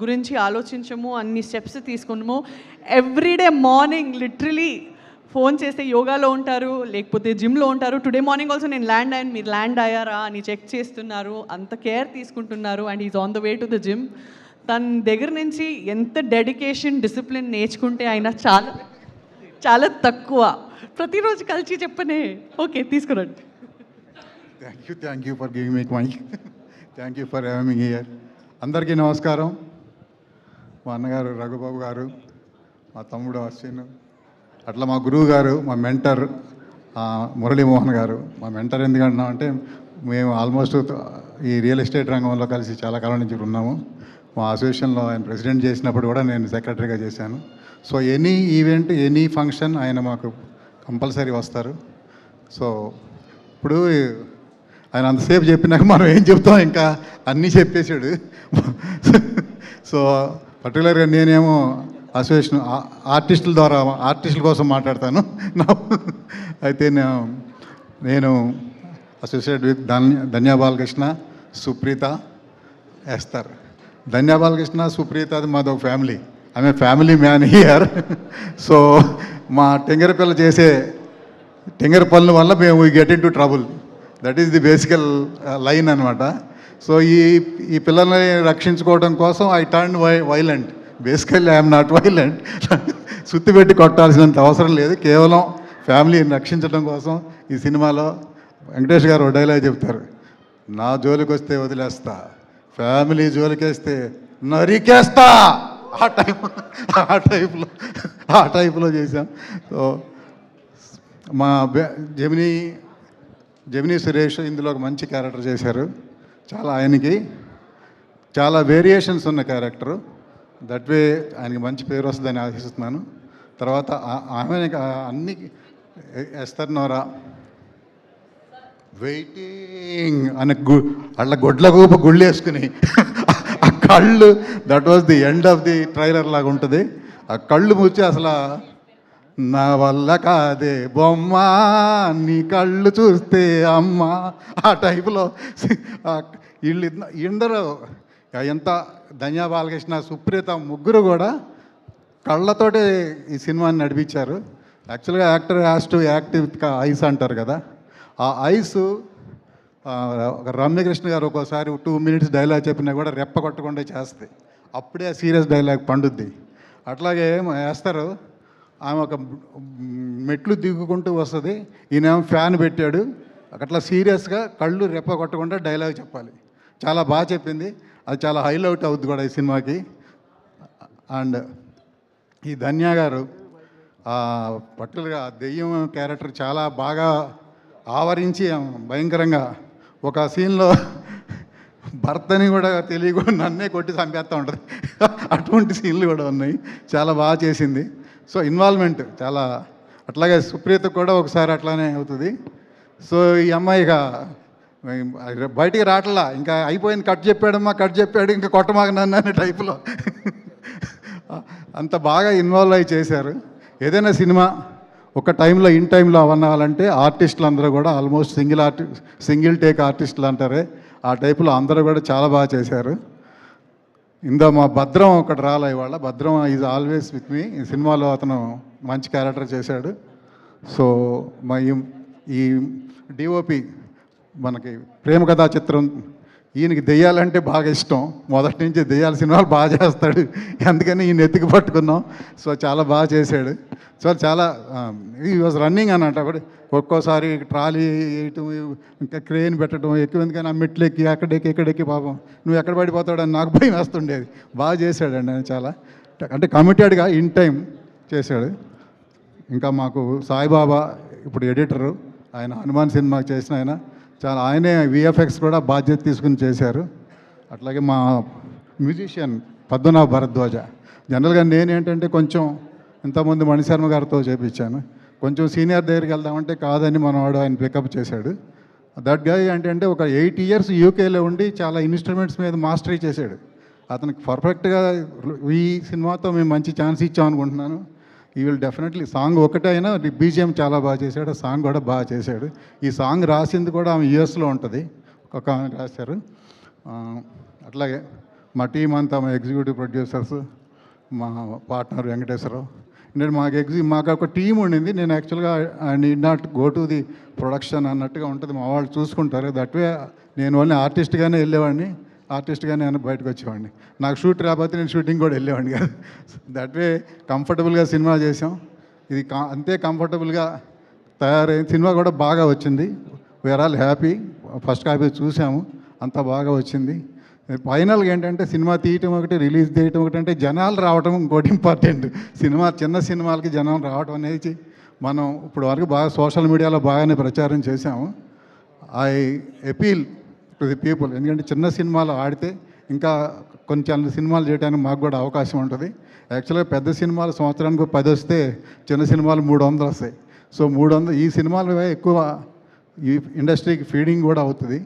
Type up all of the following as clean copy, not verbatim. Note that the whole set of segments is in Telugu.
గురించి ఆలోచించము, అన్ని స్టెప్స్ తీసుకున్నాము. ఎవ్రీడే మార్నింగ్ లిటరలీ ఫోన్ చేస్తే యోగాలో ఉంటారు, లేకపోతే జిమ్లో ఉంటారు. టుడే మార్నింగ్ ఆల్సో నేను ల్యాండ్ అయ్యాను, మీరు ల్యాండ్ అయ్యారా అని చెక్ చేస్తున్నారు, అంత కేర్ తీసుకుంటున్నారు. And is on the way to the gym. తన దగ్గర నుంచి ఎంత డెడికేషన్, డిసిప్లిన్ నేర్చుకుంటే అయినా చాలా చాలా తక్కువ. ప్రతిరోజు కలిసి చెప్పనే ఓకే తీసుకురండి. Thank you for giving me mike. Thank you for having me here. అందరికీ నమస్కారం. మా అన్నగారు రఘుబాబు గారు, మా తమ్ముడు అశ్విన్, అట్లా మా గురువు గారు, మా మెంటర్ మురళీమోహన్ గారు. మా మెంటర్ ఎందుకంటున్నాం అంటే మేము ఆల్మోస్ట్ ఈ రియల్ ఎస్టేట్ రంగంలో కలిసి చాలా కాలం నుంచి ఉన్నాము. మా అసోసియేషన్లో ఆయన ప్రెసిడెంట్ చేసినప్పుడు కూడా నేను సెక్రటరీగా చేశాను. So any event, any function ఆయన మాకు కంపల్సరీ వస్తారు. సో ఇప్పుడు ఆయన అంతసేపు చెప్పినాక మనం ఏం చెప్తాం, ఇంకా అన్నీ చెప్పేశాడు. సో పర్టికులర్గా నేనేమో అసోసియేషన్ ఆర్టిస్టుల ద్వారా ఆర్టిస్టుల కోసం మాట్లాడతాను. అయితే నేను associate with Dhanya Balakrishna, Supreetha, Esther. Dhanya Balakrishna, Supreetha అది మాది ఒక ఫ్యామిలీ. ఆమె ఫ్యామిలీ మ్యాన్ హియర్. సో మా టెంగరపిల్ల చేసే టెంగర పనుల వల్ల మేము get in to trouble. That is the బేసికల్ లైన్ అనమాట. సో ఈ పిల్లల్ని రక్షించుకోవడం కోసం I turn violent. Basically I'm not violent. సుత్తి పెట్టి కొట్టాల్సినంత అవసరం లేదు. కేవలం ఫ్యామిలీని రక్షించడం కోసం ఈ సినిమాలో వెంకటేష్ గారు డైలాగ్ చెప్తారు, నా జోలికి వస్తే వదిలేస్తా, ఫ్యామిలీ జోలికేస్తే నరికేస్తా. ఆ టైప్లో చేశాం. సో మా జెమినీ సురేష్ ఇందులో ఒక మంచి క్యారెక్టర్ చేశారు. ఆయనకి చాలా వేరియేషన్స్ ఉన్న క్యారెక్టరు. దట్ వే ఆయనకి మంచి పేరు వస్తుందని ఆశిస్తున్నాను. తర్వాత ఆమె అన్ని ఎస్తర్ నోరా వెయిటింగ్ అని అట్లా గొడ్ల గూప గుళ్ళు వేసుకుని ఆ కళ్ళు, that was the end of the trailer లాగా ఉంటుంది. ఆ కళ్ళు ముచ్చి అసలు నా వల్ల కాదే బొమ్మ, నీ కళ్ళు చూస్తే అమ్మ, ఆ టైపులో వీళ్ళందరూ ఎంత ధన్యా బాలకృష్ణ, సుప్రీత ముగ్గురు కూడా కళ్ళతోటే ఈ సినిమాని నడిపించారు. యాక్చువల్గా actor has to act with ice అంటారు కదా, ఆ ఐస్ రమ్యకృష్ణ గారు ఒక్కోసారి 2 minutes డైలాగ్ చెప్పినా కూడా రెప్ప కొట్టకుండా చేస్తాయి. అప్పుడే సీరియస్ డైలాగ్ పండుద్ది. అట్లాగే వేస్తారు. ఆమె ఒక మెట్లు దిగుకుంటూ వస్తుంది, ఈయన ఫ్యాన్ పెట్టాడు, అట్లా సీరియస్గా కళ్ళు రెప్ప కొట్టకుండా డైలాగ్ చెప్పాలి. చాలా బాగా చెప్పింది. అది చాలా హైలైట్ అవుద్ది కూడా ఈ సినిమాకి. అండ్ ఈ ధన్యా గారు పర్టికులర్గా దెయ్యం క్యారెక్టర్ చాలా బాగా ఆవరించి భయంకరంగా ఒక సీన్లో భర్తని కూడా తెలియకుండా నన్నే కొట్టి చంపేస్తూ ఉంటుంది. అటువంటి సీన్లు కూడా ఉన్నాయి. చాలా బాగా చేసింది. సో ఇన్వాల్వ్మెంట్ చాలా. అట్లాగే సుప్రీత కూడా ఒకసారి అట్లానే అవుతుంది. సో ఈ అమ్మాయిగా బయటికి రావట్లా, ఇంకా అయిపోయింది, కట్ చెప్పాడు ఇంకా కొట్టమాక నన్ను అనే టైపులో అంత బాగా ఇన్వాల్వ్ అయ్యి చేశారు. ఏదైనా సినిమా ఒక టైంలో ఇన్ టైంలో అవ్వాలంటే ఆర్టిస్టులు అందరూ కూడా ఆల్మోస్ట్ సింగిల్ టేక్ ఆర్టిస్టులు అంటారే, ఆ టైపులో అందరూ కూడా చాలా బాగా చేశారు. మా భద్రం ఒకటి రాలే ఇవాళ. భద్రం ఈజ్ ఆల్వేస్ విత్ మీ. ఈ సినిమాలో అతను మంచి క్యారెక్టర్ చేశాడు. సో ఈ డిఓపి మనకి ప్రేమ కథా చిత్రం, ఈయనకి దెయ్యాలంటే బాగా ఇష్టం. మొదటి నుంచి దెయ్యాల సినిమాలు బాగా చేస్తాడు, అందుకని ఈయన ఎత్తికి పట్టుకున్నాం. సో చాలా బాగా చేశాడు. సో చాలా ఈ వాజ్ రన్నింగ్ అన్నట్టు. అప్పుడు ఒక్కోసారి ట్రాలీ వేయటం, ఇంకా క్రేన్ పెట్టడం, ఎక్కువ ఎందుకని ఆ మెట్లు ఎక్కి ఎక్కడెక్కి పాపం నువ్వు ఎక్కడ పడిపోతాడని నాకు భయం వేస్తుండేది. బాగా చేశాడండి ఆయన. చాలా అంటే కమిటెడ్గా ఇన్ టైం చేశాడు. ఇంకా మాకు సాయిబాబా ఇప్పుడు ఎడిటరు, ఆయన హనుమాన్ సినిమా చేసిన ఆయన. చాలా ఆయనే విఎఫ్ఎక్స్ కూడా బాధ్యత తీసుకుని చేశారు. అట్లాగే మా మ్యూజిషియన్ పద్మనాభ భరద్వాజ. జనరల్గా నేనేంటంటే కొంచెం ఇంతకుముందు మణిశర్మ గారితో చేయించాను. కొంచెం సీనియర్ దగ్గరికి వెళ్దామంటే కాదని మనవాడు ఆయన పికప్ చేశాడు. దట్ గాయ్ అంటే ఒక 8 years యూకేలో ఉండి చాలా ఇన్స్ట్రుమెంట్స్ మీద మాస్టరీ చేశాడు. అతనికి పర్ఫెక్ట్గా ఈ సినిమాతో మేము మంచి ఛాన్స్ ఇచ్చామనుకుంటున్నాను. ఈ విల్ డెఫినెట్లీ సాంగ్ ఒకటే అయినా బీజిఎం చాలా బాగా చేశాడు, సాంగ్ కూడా బాగా చేశాడు. ఈ సాంగ్ రాసింది కూడా ఆమె యూఎస్లో ఉంటుంది, ఒక రాశారు. అట్లాగే మా టీం అంతా మా ఎగ్జిక్యూటివ్ ప్రొడ్యూసర్స్, మా పార్ట్నర్ వెంకటేశ్వరరావు. నేను మాకు ఒక టీం ఉండింది. నేను యాక్చువల్గా I need not go to the production అన్నట్టుగా ఉంటుంది. మా వాళ్ళు చూసుకుంటారు. దట్ వే నేను ఓన్లీ ఆర్టిస్ట్గానే వెళ్ళేవాడిని, ఆర్టిస్ట్గానే నేను బయటకు వచ్చేవాడిని. నాకు షూట్ రాకపోతే నేను షూటింగ్ కూడా వెళ్ళేవాడిని కాదు. దట్ వే కంఫర్టబుల్గా సినిమా చేసాం. ఇది అంతే కంఫర్టబుల్గా తయారైంది. సినిమా కూడా బాగా వచ్చింది. We are all happy. First copy చూసాము, అంతా బాగా వచ్చింది. ఫైనల్గా ఏంటంటే సినిమా తీయటం ఒకటి, రిలీజ్ చేయటం ఒకటి, అంటే జనాలు రావడం ఇంకోటి ఇంపార్టెంట్. చిన్న సినిమాలకి జనాలు రావడం అనేది మనం ఇప్పుడు వరకు బాగా సోషల్ మీడియాలో బాగానే ప్రచారం చేశాము. I appeal to the people. ఎందుకంటే చిన్న సినిమాలు ఆడితే ఇంకా కొంచెం సినిమాలు చేయడానికి మాకు కూడా అవకాశం ఉంటుంది. యాక్చువల్గా పెద్ద సినిమాలు సంవత్సరానికి 10 వస్తే చిన్న సినిమాలు 300 వస్తాయి. సో 300 ఈ సినిమాలు ఎక్కువ ఈ ఇండస్ట్రీకి ఫీడింగ్ కూడా అవుతుంది.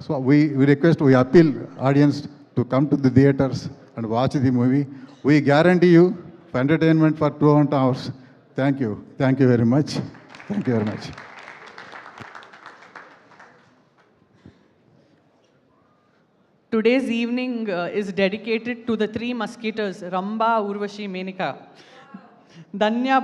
So we request, we appeal audience to come to the theaters and watch the movie. We guarantee you entertainment for 2.5 hours. Thank you. Thank you very much. Thank you very much. Today's evening is dedicated to the three musketeers, Ramba, Urvashi, Menika. Danya,